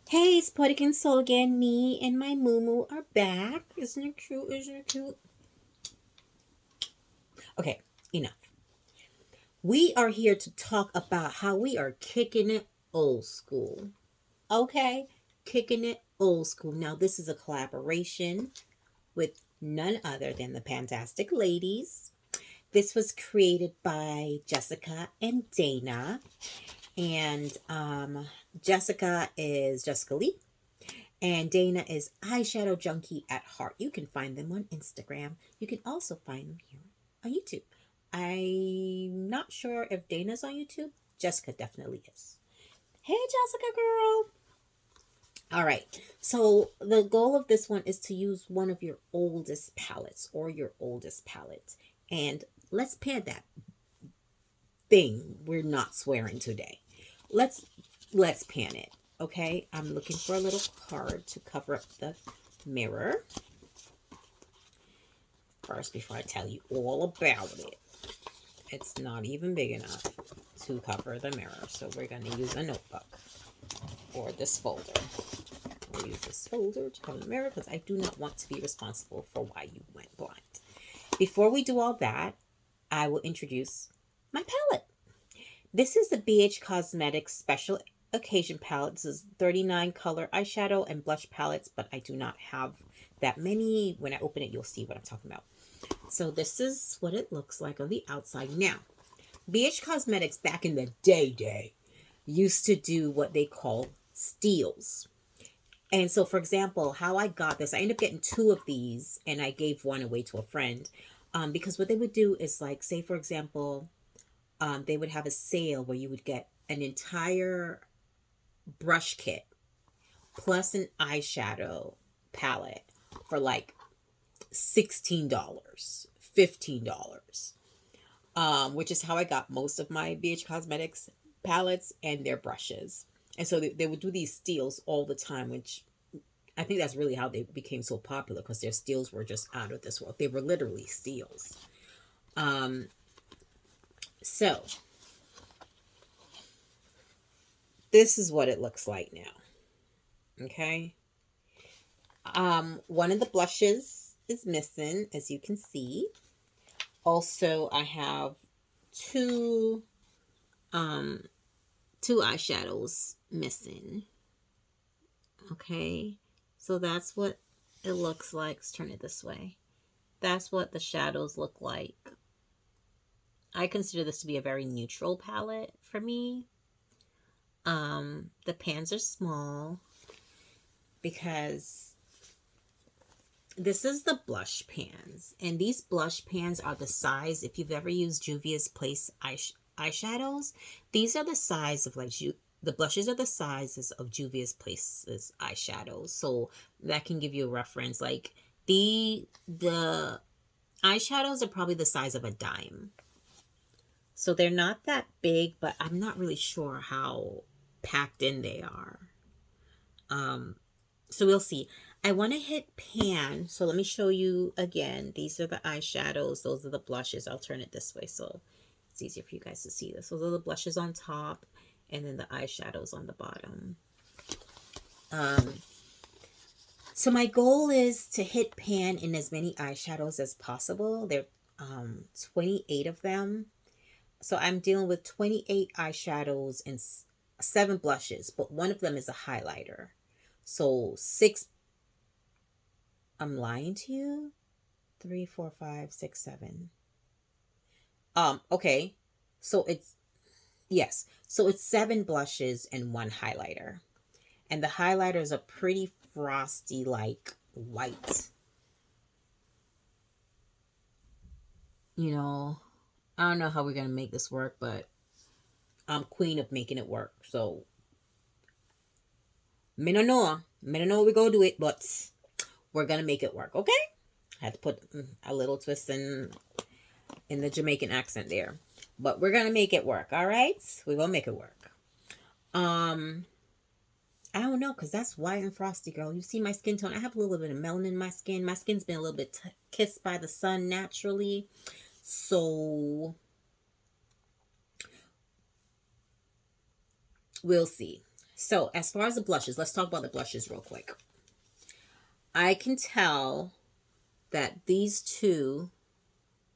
Hey, it's Puttikin Soul again. Me and my Moo are back. Isn't it cute? Isn't it cute? Okay, enough. We are here to talk about how we are kicking it old school. Okay, kicking it old school. Now, this is a collaboration with none other than the Fantastic Ladies. This was created by Jessica and Dana. And Jessica is Jessica Lee. And Dana is Eyeshadow Junkie at Heart. You can find them on Instagram. You can also find them here on YouTube. I'm not sure if Dana's on YouTube. Jessica definitely is. Hey, Jessica girl. All right. So the goal of this one is to use one of your oldest palettes or your oldest palette. And let's pan that thing. We're not swearing today. Let's let's pan it. Okay, I'm looking for a little card to cover up the mirror first before I tell you all about it. It's not even big enough to cover the mirror, so we're going to use a notebook or this folder. We'll use this folder to cover the mirror because I do not want to be responsible for why you went blind. Before we do all that, I will introduce my palette. This is the BH Cosmetics Special Occasion palette. This is 39 color eyeshadow and blush palettes, but I do not have that many. When I open it, you'll see what I'm talking about. So this is what it looks like on the outside. Now, BH Cosmetics back in the day used to do what they call steals. And so, for example, how I got this, I ended up getting two of these and I gave one away to a friend. Because what they would do is, like, say, for example, they would have a sale where you would get an entire brush kit plus an eyeshadow palette for like $16, $15, which is how I got most of my BH Cosmetics palettes and their brushes. And so they would do these steals all the time, which I think that's really how they became so popular because their steals were just out of this world. They were literally steals. Um, so this is what it looks like now. Okay. One of the blushes is missing, as you can see. Also, I have two um two eyeshadows missing. Okay. So that's what it looks like. Let's turn it this way. That's what the shadows look like. I consider this to be a very neutral palette for me. The pans are small because this is the blush pans, and these blush pans are the size. If you've ever used Juvia's Place eyeshadows, these are the size of like the blushes are the sizes of Juvia's Place's eyeshadows, so that can give you a reference. Like the eyeshadows are probably the size of a dime, so they're not that big, but I'm not really sure how packed in they are. Um, so we'll see. I want to hit pan. So let me show you again. These are the eyeshadows. Those are the blushes. I'll turn it this way so it's easier for you guys to see this. Those are the blushes on top and then the eyeshadows on the bottom. Um, so my goal is to hit pan in as many eyeshadows as possible. There are 28 of them. So I'm dealing with 28 eyeshadows and 7 blushes, but one of them is a highlighter. So 6, I'm lying to you. 3, 4, 5, 6, 7. Okay. So it's, yes. So it's 7 blushes and 1 highlighter. And the highlighter is a pretty frosty, like white. You know, I don't know how we're going to make this work, but I'm queen of making it work. So, me no know. Me no know we're going to do it, but we're going to make it work, okay? I had to put a little twist in the Jamaican accent there. But we're gonna make it work, all right? We're gonna make it work. I don't know, because that's white and frosty, girl. You see my skin tone? I have a little bit of melanin in my skin. My skin's been a little bit kissed by the sun naturally. So we'll see. So as far as the blushes, let's talk about the blushes real quick. I can tell that these two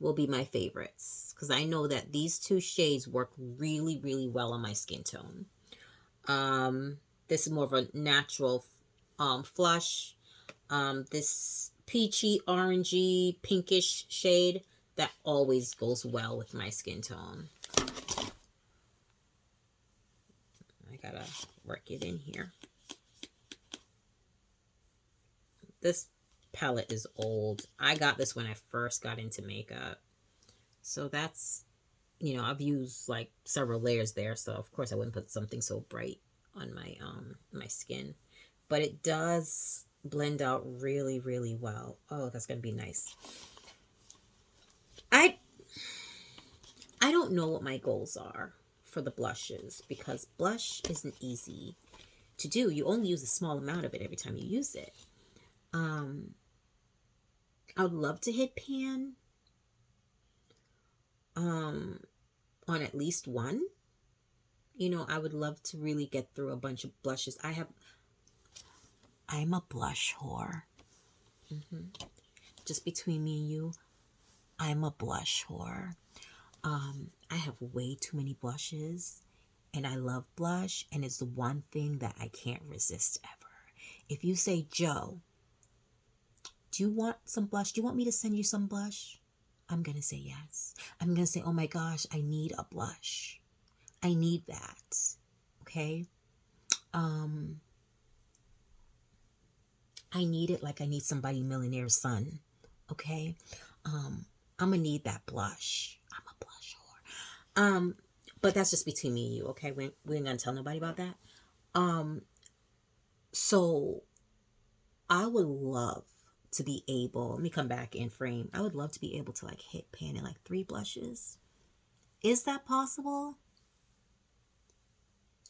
will be my favorites because I know that these two shades work really, really well on my skin tone. Um, this is more of a natural flush. This peachy, orangey, pinkish shade that always goes well with my skin tone. I gotta work it in here. This palette is old. I got this when I first got into makeup. So that's, I've used like several layers there. So of course I wouldn't put something so bright on my skin. But it does blend out really, really well. Oh, that's gonna be nice. I I don't know what my goals are for the blushes because blush isn't easy to do. You only use a small amount of it every time you use it. Um, I would love to hit pan on at least one. I would love to really get through a bunch of blushes. I'm a blush whore. Just between me and you, I'm a blush whore. I have way too many blushes and I love blush, and it's the one thing that I can't resist ever. If you say, Joe, do you want some blush? Do you want me to send you some blush? I'm going to say yes. I'm going to say, oh my gosh, I need a blush. I need that. Okay? I need it like I need somebody millionaire's son. Okay? I'm going to need that blush. I'm a blush whore. But that's just between me and you, okay? We ain't going to tell nobody about that. So I would love to be able, let me come back in frame. I would love to be able to like hit pan in like 3 blushes. Is that possible?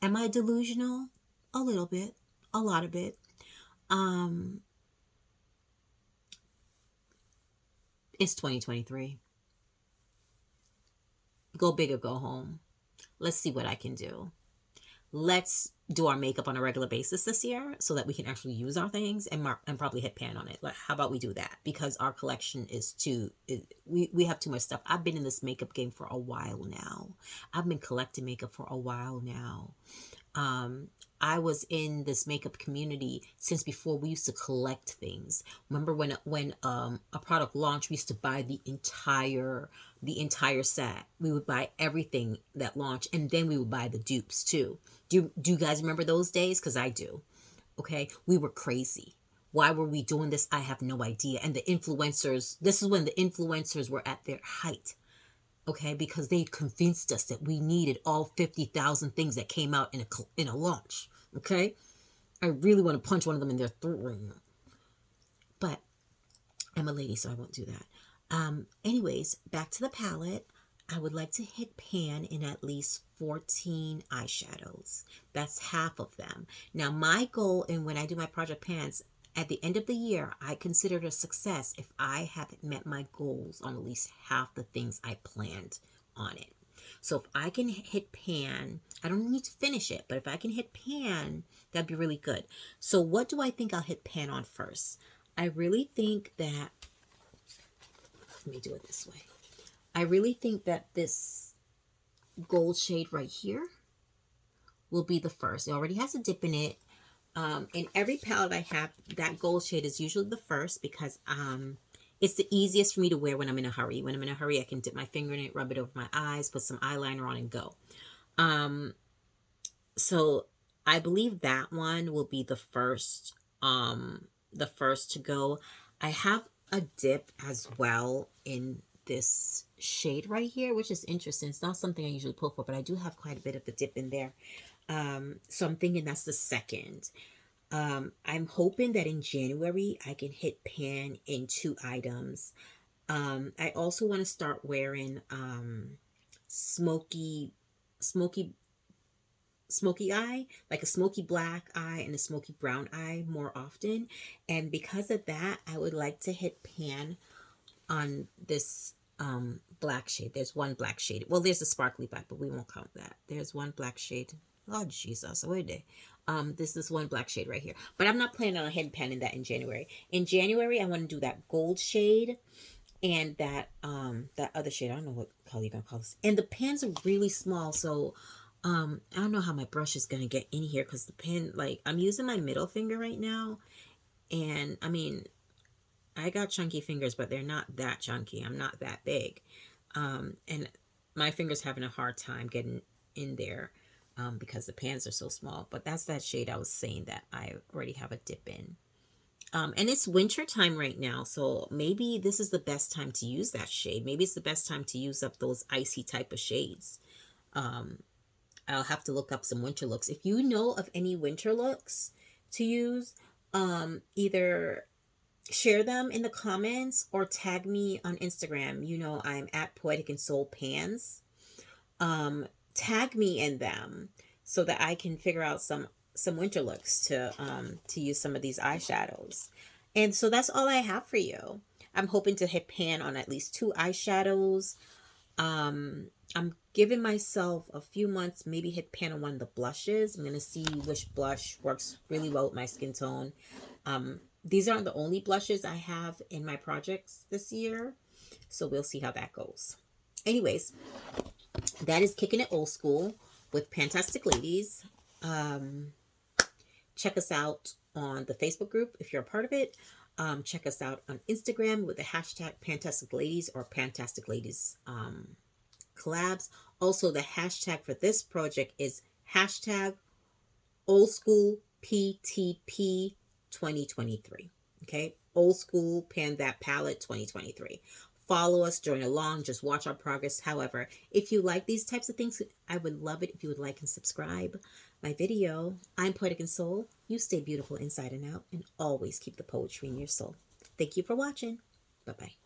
Am I delusional? A little bit, a lot of it. It's 2023. Go big or go home. Let's see what I can do. Let's do our makeup on a regular basis this year so that we can actually use our things and probably hit pan on it. Like, how about we do that? Because our collection is we have too much stuff. I've been in this makeup game for a while now. I've been collecting makeup for a while now. I was in this makeup community since before we used to collect things. Remember when a product launched, we used to buy the entire set. We would buy everything that launched, and then we would buy the dupes too. Do you guys remember those days? Because I do. Okay, we were crazy. Why were we doing this? I have no idea. And the influencers, this is when the influencers were at their height. Okay, because they convinced us that we needed all 50,000 things that came out in a launch. Okay, I really want to punch one of them in their throat right now, but I'm a lady, so I won't do that. Anyways, back to the palette. I would like to hit pan in at least 14 eyeshadows. That's half of them. Now, my goal, and when I do my project pans, at the end of the year, I consider it a success if I have met my goals on at least half the things I planned on it. So if I can hit pan, I don't need to finish it, but if I can hit pan, that'd be really good. So what do I think I'll hit pan on first? I really think that, let me do it this way. I really think that this gold shade right here will be the first. It already has a dip in it. In every palette I have, that gold shade is usually the first because it's the easiest for me to wear when I'm in a hurry. When I'm in a hurry, I can dip my finger in it, rub it over my eyes, put some eyeliner on, and go. So I believe that one will be the first to go. I have a dip as well in this shade right here, which is interesting. It's not something I usually pull for, but I do have quite a bit of the dip in there. So I'm thinking that's the second. I'm hoping that in January I can hit pan in 2 items. I also want to start wearing smoky eye, like a smoky black eye and a smoky brown eye more often. And because of that, I would like to hit pan on this black shade. There's one black shade. Well, there's a sparkly black, but we won't count that. There's one black shade Lord Jesus, where are they? This is one black shade right here. But I'm not planning on hand panning that in January. In January, I want to do that gold shade and that other shade. I don't know what color you're gonna call this. And the pans are really small, so I don't know how my brush is gonna get in here because the pen, like, I'm using my middle finger right now, and I mean, I got chunky fingers, but they're not that chunky. I'm not that big, and my fingers having a hard time getting in there. Because the pans are so small, but that's that shade I was saying that I already have a dip in. And it's winter time right now, so maybe this is the best time to use that shade. Maybe it's the best time to use up those icy type of shades. Um, I'll have to look up some winter looks. If you know of any winter looks to use, either share them in the comments or tag me on Instagram. You know, I'm at Poetic and Soul Pans. Um, Tag me in them so that I can figure out some winter looks to use some of these eyeshadows. And so that's all I have for you. I'm hoping to hit pan on at least 2 eyeshadows. I'm giving myself a few months, maybe hit pan on one of the blushes. I'm gonna see which blush works really well with my skin tone. These aren't the only blushes I have in my projects this year, so we'll see how that goes. Anyways, that is Kicking It Old School with Pantastic Ladies. Check us out on the Facebook group if you're a part of it. Check us out on Instagram with the hashtag Pantastic Ladies or Pantastic Ladies collabs. Also, the hashtag for this project is hashtag Old School PTP 2023. Okay, Old School Pan That Palette 2023. Follow us, join along, just watch our progress. However, if you like these types of things, I would love it if you would like and subscribe my video. I'm Poetic and Soul. You stay beautiful inside and out, and always keep the poetry in your soul. Thank you for watching. Bye-bye.